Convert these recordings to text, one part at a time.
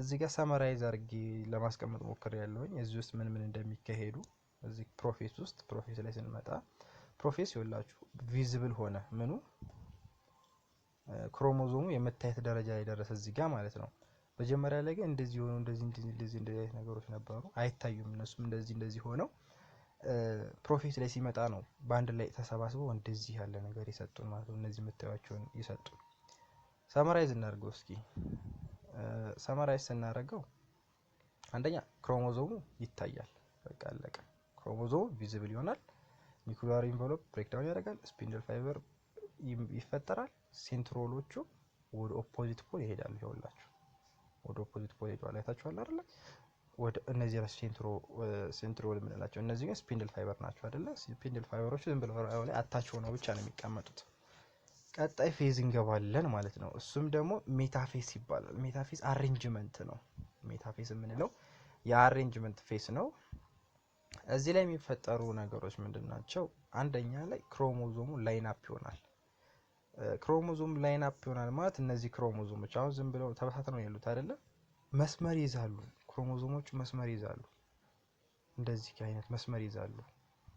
እዚህ ጋር ሰመራይዝ አድርጌ ለማስቀመጥ ሞክሬያለሁኝ እዚህ ውስጥ ምን እንደሚካሄዱ እዚህ ፕሮፌስ ላይ ስንመጣ ፕሮፌስ ይወላችሁ ቪዚብል ሆነ ምኑ ክሮሞዞሙ የመታየት ደረጃ ላይ ደረሰ እዚህ ጋር ማለት ነው። መጀመሪያ ላይ ግን እንደዚህ ሆኖ እንደዚህ አይነት ነገሮች ነበሩ አይታዩም። እነሱም እንደዚህ ሆነው ፕሮፌስ ላይ ሲመጣ ነው ባንድ ላይ ተሰባስበው እንደዚህ ያለ ነገር ይሰጡን ማለት ነው። እነዚህ የምታዩዋቸውን ይሰጡን። ሰመራይዝ እናድርገው እስኪ። ሰመራይዝ ስናደርገው አንደኛ ክሮሞዞሙ ይታያል። በቃ አለቀ። ክሮሞዞሙ ቪዚብል ይሆናል። ኒኩሊየር ኢንቨሎፕ ብሬክዳውን ያደርጋል። ስፒንድል ፋይበር ይፈጠራል። ሴንትሮሎቹ ወደ ኦፖዚት ፖል ይሄዳሉ። ይኸውላችሁ ወደ ኦፖዚት ፖል ይሄዳሉ። አይታችኋል አይደል? ወደ እነዚህ ሴንትሮል የምንላቸው እነዚህ ግን ስፒንድል ፋይበር ናቸው አይደለ? ስፒንድል ፋይበሮቹ ዝም ብለው ላይ አታች ሆነው ብቻ ነው የሚቀመጡት። ቀጣይ ፌዝ እንገባለን ማለት ነው። እሱም ደግሞ ሜታፌዝ ይባላል። ሜታፌዝ አሬንጅመንት ነው። ሜታፌዝ የምንለው የአሬንጅመንት ፌዝ ነው። እዚህ ላይ የሚፈጠሩ ነገሮች ምንድናቸው? አንደኛ ላይ ክሮሞዞሙ ላይን አፕ ይሆናል። ክሮሞዞም ላይን አፕ ይሆናል ማለት እነዚህ ክሮሞዞሞች አሁን ዝም ብለው ተበታትነው ያሉት አይደለ? መስመር ይዛሉ። ክሮሞዞሞቹ መስመር ይዛሉ። እንደዚህ አይነት መስመር ይዛሉ።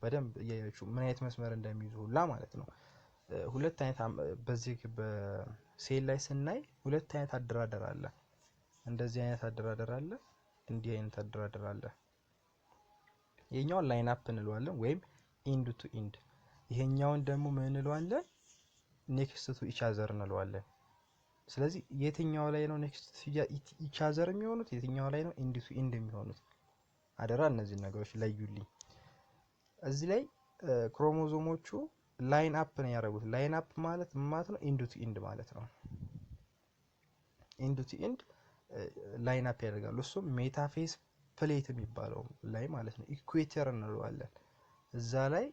በደንብ እያያችሁ ምን አይነት መስመር እንደሚይዙ ሁላ ማለት ነው። ሁለት አይነት በዚህ በሴል ላይ ስናይ ሁለት አይነት አደራደር አለ። እንደዚህ አይነት አደራደር አለ። እንዲህ አይነት አደራደር አለ። ይሄኛውን ላይን አፕ እንለዋለን ወይም ኢንድ ቱ ኢንድ። ይሄኛውን ደግሞ ምን እንለዋለን? ኔክስት ቱ ኢች አዘር እንለዋለን። ስለዚህ የትኛው ላይ ነው ኔክስት ቱ ኢች አዘር የሚሆኑት? የትኛው ላይ ነው ኢንድ ቱ ኢንድ የሚሆኑት? አደራ እነዚህ ነገሮች ለዩልኝ። እዚህ ላይ ክሮሞዞሞቹ ላይን አፕ ነው ያደረጉት። ላይን አፕ ማለት ነው ኢንድ ቱ ኢንድ ማለት ነው። ኢንድ ቱ ኢንድ ላይን አፕ ያደርጋሉ። እሱም ሜታፌዝ ፕሌት የሚባለው ላይ ማለት ነው። ኢኩዌተር እንለዋለን። እዛ ላይ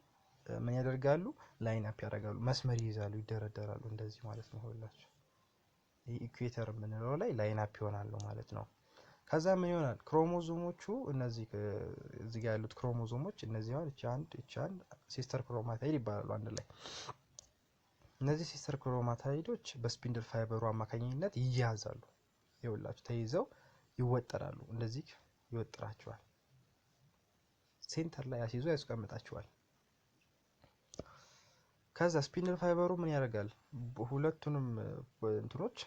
ምን ያደርጋሉ? ላይን አፕ ያደርጋሉ። መስመር ይይዛሉ፣ ይደረደራሉ እንደዚህ ማለት ነው። ሁላችሁ ይሄ ኢኩዌተር የምንለው ላይ ላይን አፕ ይሆናሉ ማለት ነው። ከዛ ምን ይሆናል? ክሮሞዞሞቹ እነዚህ እዚህ ጋር ያሉት ክሮሞዞሞች እነዚህ አሁን እቺ አንድ ሲስተር ክሮማታይድ ይባላሉ አንድ ላይ። እነዚህ ሲስተር ክሮማታይዶች በስፒንድል ፋይበሩ አማካኝነት ይያዛሉ። ይኸውላችሁ ተይዘው ይወጠራሉ። እንደዚህ ይወጥራቸዋል። ሴንተር ላይ አስይዞ ያስቀምጣቸዋል። ከዛ ስፒንድል ፋይበሩ ምን ያደርጋል? ሁለቱንም እንትኖች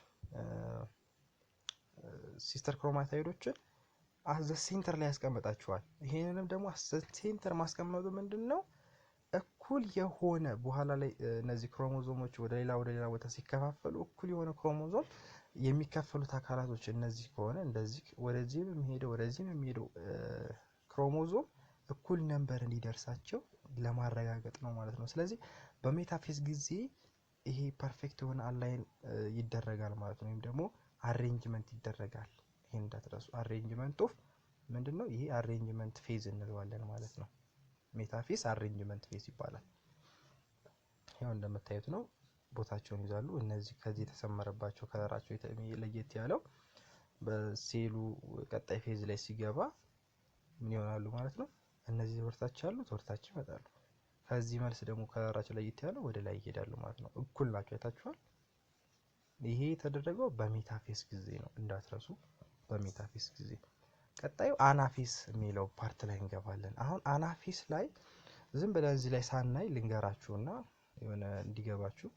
ሲስተር ክሮማታይዶችን አዘ ሴንተር ላይ ያስቀምጣቸዋል። ይሄንንም ደግሞ አዘ ሴንተር ማስቀመጡ ምንድነው? እኩል የሆነ በኋላ ላይ እነዚህ ክሮሞዞሞች ወደ ሌላ ቦታ ሲከፋፈሉ እኩል የሆነ ክሮሞዞም የሚከፈሉት አካላቶች እነዚህ ከሆነ እንደዚህ ወደዚህም የሚሄደው ክሮሞዞም እኩል ነምበር እንዲደርሳቸው ለማረጋገጥ ነው ማለት ነው። ስለዚህ በሜታፌዝ ጊዜ ይሄ ፐርፌክት የሆነ አላይን ይደረጋል ማለት ነው። ወይም ደግሞ አሬንጅመንት ይደረጋል። ይሄን እንዳትረሱ። አሬንጅመንት ኦፍ ምንድነው? ይሄ አሬንጅመንት ፌዝ እንለዋለን ማለት ነው። ሜታፌዝ አሬንጅመንት ፌዝ ይባላል። ያው እንደምታዩት ነው። ቦታቸውን ይዛሉ። እነዚህ ከዚህ የተሰመረባቸው ከለራቸው ለየት ያለው በሴሉ ቀጣይ ፌዝ ላይ ሲገባ ምን ይሆናሉ ማለት ነው? እነዚህ ወርታች ያሉት ወርታች ይመጣሉ። ከዚህ መልስ ደግሞ ከለራቸው ለየት ያለው ወደ ላይ ይሄዳሉ ማለት ነው። እኩል ናቸው። አይታችኋል። ይሄ የተደረገው በሜታፌዝ ጊዜ ነው እንዳትረሱ። በሜታፌዝ ጊዜ ቀጣዩ አናፌዝ የሚለው ፓርት ላይ እንገባለን። አሁን አናፌዝ ላይ ዝም ብለን እዚህ ላይ ሳናይ ልንገራችሁና የሆነ እንዲገባችሁ።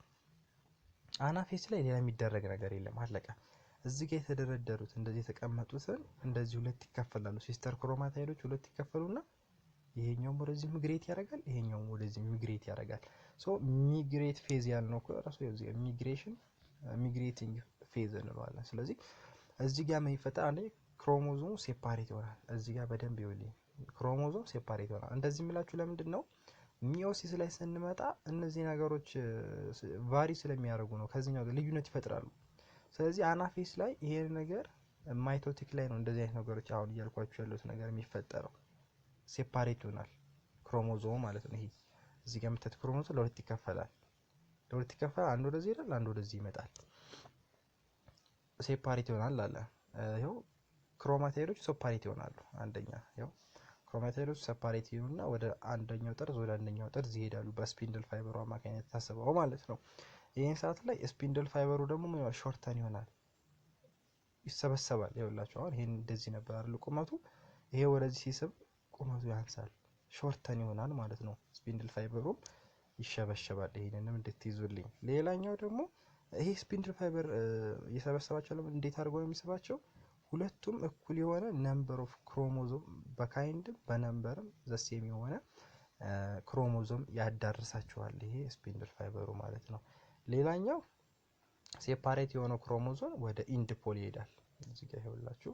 አናፌዝ ላይ ሌላ የሚደረግ ነገር የለም። አለቀ። እዚህ ጋር የተደረደሩት እንደዚህ የተቀመጡትን እንደዚህ ሁለት ይከፈላሉ። ሲስተር ክሮማታይዶች ሁለት ይከፈሉና ይሄኛውም ወደዚህ ሚግሬት ያደርጋል፣ ይሄኛውም ወደዚህ ሚግሬት ያደርጋል። ሶ ሚግሬት ፌዝ ያልነው ራሱ እዚህ ሚግሬቲንግ ፌዝ እንለዋለን። ስለዚህ እዚህ ጋር ምን ይፈጠራል? አንዴ ክሮሞዞም ሴፓሬት ይሆናል። እዚህ ጋር በደንብ ይውልኝ። ክሮሞዞም ሴፓሬት ይሆናል። እንደዚህ የምላችሁ ለምንድን ነው? ሚዮሲስ ላይ ስንመጣ እነዚህ ነገሮች ቫሪ ስለሚያደርጉ ነው። ከዚህኛው ጋር ልዩነት ይፈጥራሉ። ስለዚህ አናፌዝ ላይ ይሄ ነገር ማይቶቲክ ላይ ነው እንደዚህ አይነት ነገሮች አሁን እያልኳችሁ ያሉት ነገር የሚፈጠረው። ሴፓሬት ይሆናል ክሮሞዞም ማለት ነው። ይሄ እዚህ ጋር የምታዩት ክሮሞዞም ለሁለት ይከፈላል። አንዱ ወደዚህ ይሄዳል፣ አንዱ ወደዚህ ይመጣል። ሴፓሬት ይሆናል አለ። ይሄው ክሮማታይዶች ሴፓሬት ይሆናሉ። አንደኛ ይሄው ክሮማታይዶች ሴፓሬት ይሆኑና ወደ አንደኛው ጠርዝ ወደ አንደኛው ጠርዝ ይሄዳሉ በስፒንድል ፋይበሩ አማካኝነት ታስበው ማለት ነው። ይሄን ሰዓት ላይ ስፒንድል ፋይበሩ ደግሞ ምን ሾርተን ይሆናል። ይሰበሰባል። ይኸውላችሁ አሁን ይሄን እንደዚህ ነበር አይደል ቁመቱ፣ ይሄ ወደዚህ ሲስብ ቁመቱ ያንሳል፣ ሾርተን ይሆናል ማለት ነው። ስፒንድል ፋይበሩም ይሸበሸባል። ይሄንንም እንድትይዙልኝ። ሌላኛው ደግሞ ይሄ ስፒንድል ፋይበር እየሰበሰባቸው እንዴት አድርገው ነው የሚስባቸው? ሁለቱም እኩል የሆነ ነምበር ኦፍ ክሮሞዞም በካይንድም በነምበርም ዘሴም የሆነ ክሮሞዞም ያዳርሳቸዋል ይሄ ስፒንድል ፋይበሩ ማለት ነው። ሌላኛው ሴፓሬት የሆነው ክሮሞዞም ወደ ኢንድ ፖል ይሄዳል። እዚህ ጋር ይኸውላችሁ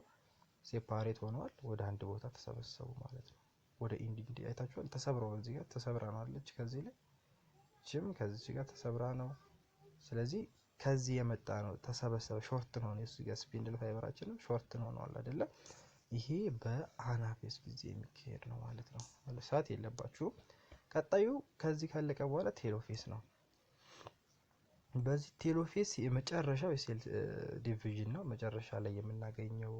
ሴፓሬት ሆነዋል፣ ወደ አንድ ቦታ ተሰበሰቡ ማለት ነው። ወደ ኢንድ አይታችኋል፣ ተሰብረው እዚህ ጋር ተሰብራ ነው አለች፣ ከዚህ ላይ ጅም ከዚህ ጋር ተሰብራ ነው። ስለዚህ ከዚህ የመጣ ነው ተሰበሰበ፣ ሾርት ነው ነው እዚህ ጋር ስፒንድል ፋይበራችንም ሾርት ነው አይደለ? ይሄ በአናፌዝ ጊዜ የሚካሄድ ነው ማለት ነው። መለሳት የለባችሁም። ቀጣዩ ከዚህ ካለቀ በኋላ ቴሎፌስ ነው። በዚህ ቴሎፌስ የመጨረሻው የሴል ዲቪዥን ነው፣ መጨረሻ ላይ የምናገኘው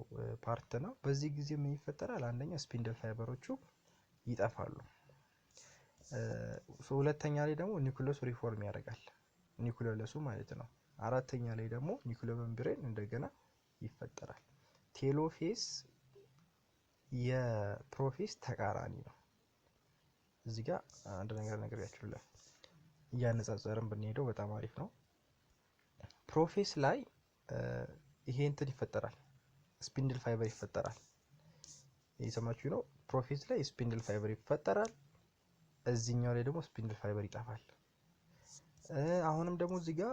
ፓርት ነው። በዚህ ጊዜ ምን ይፈጠራል? አንደኛ ስፒንድል ፋይበሮቹ ይጠፋሉ። ሁለተኛ ላይ ደግሞ ኒኩለሱ ሪፎርም ያደርጋል፣ ኒኩለሱ ማለት ነው። አራተኛ ላይ ደግሞ ኒኩለር ሜምብሬን እንደገና ይፈጠራል። ቴሎፌስ የፕሮፌስ ተቃራኒ ነው። እዚህ ጋር አንድ ነገር ያችሁልኝ እያነጻጸርን ብንሄደው በጣም አሪፍ ነው። ፕሮፌስ ላይ ይሄ እንትን ይፈጠራል፣ ስፒንድል ፋይበር ይፈጠራል። እየሰማችሁ ነው። ፕሮፌስ ላይ ስፒንድል ፋይበር ይፈጠራል፣ እዚህኛው ላይ ደግሞ ስፒንድል ፋይበር ይጠፋል። አሁንም ደግሞ እዚህ ጋር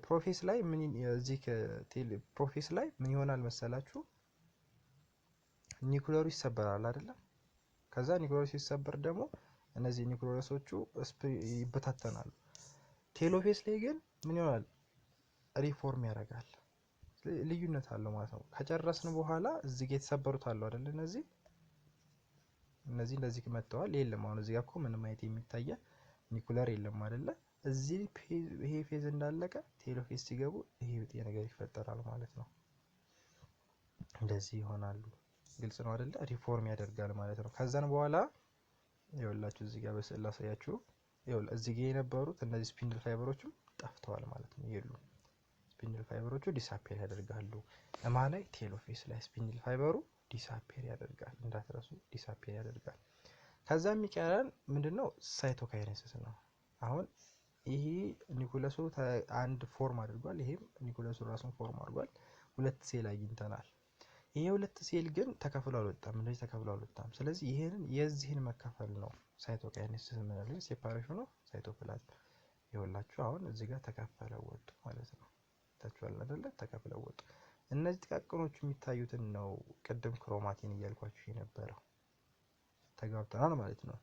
ፕሮፌስ ላይ ፕሮፌስ ላይ ምን ይሆናል መሰላችሁ? ኒኩለሩ ይሰበራል አይደለም? ከዛ ኒኩለሩ ሲሰበር ደግሞ እነዚህ ኒኩለሶቹ ይበታተናሉ። ቴሎፌስ ላይ ግን ምን ይሆናል? ሪፎርም ያደርጋል። ልዩነት አለው ማለት ነው። ከጨረስን በኋላ እዚህ ጋር የተሰበሩት አሉ አይደል? እነዚህ እንደዚህ መጥተዋል። የለም አሁን እዚህ ጋር እኮ ምንም አይነት የሚታየ ኒኩለር የለም አይደለ? እዚህ ይሄ ፌዝ እንዳለቀ ቴሎፌስ ሲገቡ ይሄ ነገር ይፈጠራል ማለት ነው። እንደዚህ ይሆናሉ። ግልጽ ነው አይደለ? ሪፎርም ያደርጋል ማለት ነው። ከዛን በኋላ ይኸውላችሁ እዚህ ጋር በስዕል ላሳያችሁ። ይኸውላችሁ እዚህ ጋር የነበሩት እነዚህ ስፒንድል ፋይበሮችም ጠፍተዋል ማለት ነው። የሉም። ስፒንድል ፋይበሮቹ ዲሳፔር ያደርጋሉ። ላይ ቴሎፌስ ላይ ስፒንድል ፋይበሩ ዲሳፔር ያደርጋል። እንዳትረሱ፣ ዲሳፔር ያደርጋል። ከዛ የሚቀረን ምንድነው? ሳይቶካይኔሲስ ነው። አሁን ይሄ ኒኩለሱ አንድ ፎርም አድርጓል፣ ይሄም ኒኩለሱ ራሱን ፎርም አድርጓል። ሁለት ሴል አግኝተናል። ይሄ ሁለት ሴል ግን ተከፍሎ አልወጣም፣ እንደዚህ ተከፍሎ አልወጣም። ስለዚህ ይሄንን የዚህን መከፈል ነው ሳይቶካይኔሲስ የምንለው፣ ሴፓሬሽን ኦፍ ሳይቶፕላዝም። ይኸውላችሁ አሁን እዚህ ጋር ተከፈለው ወጡ ማለት ነው። ታችኋል አይደለ? ተከፍለው ወጡ። እነዚህ ጥቃቅኖቹ የሚታዩትን ነው ቅድም ክሮማቲን እያልኳችሁ የነበረው። ተጋብተናል ማለት ነው።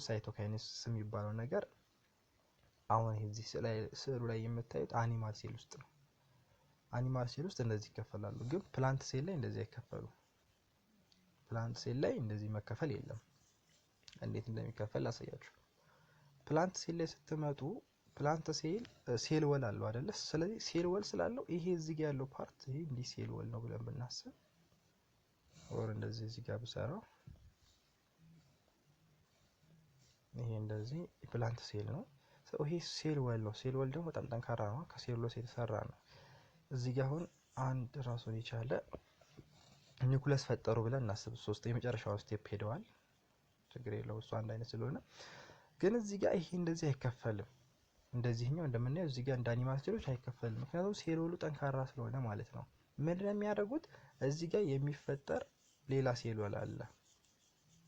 ሳይቶካይኔሲስ የሚባለው ነገር አሁን እዚህ ስዕሉ ላይ የምታዩት አኒማል ሴል ውስጥ ነው። አኒማል ሴል ውስጥ እንደዚህ ይከፈላሉ፣ ግን ፕላንት ሴል ላይ እንደዚህ አይከፈሉ። ፕላንት ሴል ላይ እንደዚህ መከፈል የለም። እንዴት እንደሚከፈል ላሳያችሁ። ፕላንት ሴል ላይ ስትመጡ ፕላንት ሴል ወል አለው አይደለ? ስለዚህ ሴል ወል ስላለው ይሄ እዚህ ጋር ያለው ፓርት ይሄ እንዲህ ሴል ወል ነው ብለን ብናስብ ወር እንደዚህ እዚህ ጋር ብሰራው ይሄ እንደዚህ ፕላንት ሴል ነው። ይሄ ሴል ወል ነው። ሴል ወል ደግሞ በጣም ጠንካራ ነው፣ ከሴሉሎስ የተሰራ ነው። እዚህ ጋር አሁን አንድ ራሱን የቻለ ኒኩለስ ፈጠሩ ብለን እናስብ። የመጨረሻው ስቴፕ ሄደዋል። ችግር የለውም እሱ አንድ አይነት ስለሆነ። ግን እዚህ ጋር ይሄ እንደዚህ አይከፈልም። እንደዚህኛው እንደምናየው እዚህ ጋር እንደ አኒማል ሴሎች አይከፈልም፣ ምክንያቱም ሴል ወሉ ጠንካራ ስለሆነ ማለት ነው። ምንድነው የሚያደርጉት? እዚህ ጋር የሚፈጠር ሌላ ሴል ወል አለ።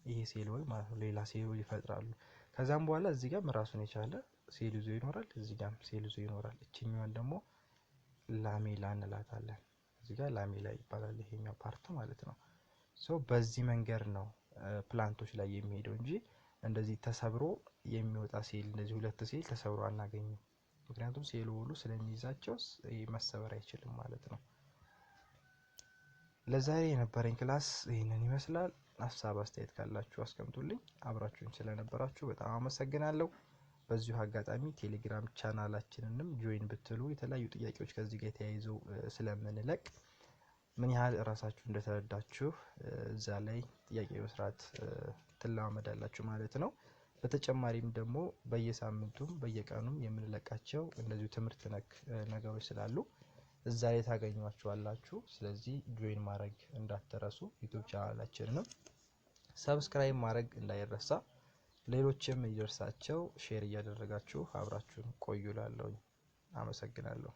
ይሄ ሴል ወል ማለት ነው። ሌላ ሴል ወል ይፈጥራሉ። ከዛም በኋላ እዚህ ጋር ራሱን የቻለ ሴል ይዞ ይኖራል። እዚህ ጋር ሴል ይዞ ይኖራል። እቺኛዋን ደግሞ ላሜላ እንላታለን። እዚህ ጋር ላሜላ ይባላል ይሄኛው ፓርት ማለት ነው። በዚህ መንገድ ነው ፕላንቶች ላይ የሚሄደው እንጂ እንደዚህ ተሰብሮ የሚወጣ ሴል እንደዚህ ሁለት ሴል ተሰብሮ አናገኝም። ምክንያቱም ሴሉ ሁሉ ስለሚይዛቸው መሰበር አይችልም ማለት ነው። ለዛሬ የነበረኝ ክላስ ይሄንን ይመስላል። ሀሳብ አስተያየት ካላችሁ አስቀምጡልኝ። አብራችሁን ስለነበራችሁ በጣም አመሰግናለሁ። በዚሁ አጋጣሚ ቴሌግራም ቻናላችንንም ጆይን ብትሉ የተለያዩ ጥያቄዎች ከዚህ ጋር ተያይዘው ስለምንለቅ ምን ያህል እራሳችሁ እንደተረዳችሁ እዛ ላይ ጥያቄ መስራት ትለማመዳላችሁ ማለት ነው። በተጨማሪም ደግሞ በየሳምንቱም በየቀኑም የምንለቃቸው እንደዚሁ ትምህርት ነክ ነገሮች ስላሉ እዛ ላይ ታገኟቸዋላችሁ። ስለዚህ ጆይን ማድረግ እንዳትረሱ። ዩቲዩብ ቻናላችንንም ሰብስክራይብ ማድረግ እንዳይረሳ። ሌሎችም ይደርሳቸው ሼር እያደረጋችሁ አብራችሁን ቆዩ። ላለሁኝ አመሰግናለሁ።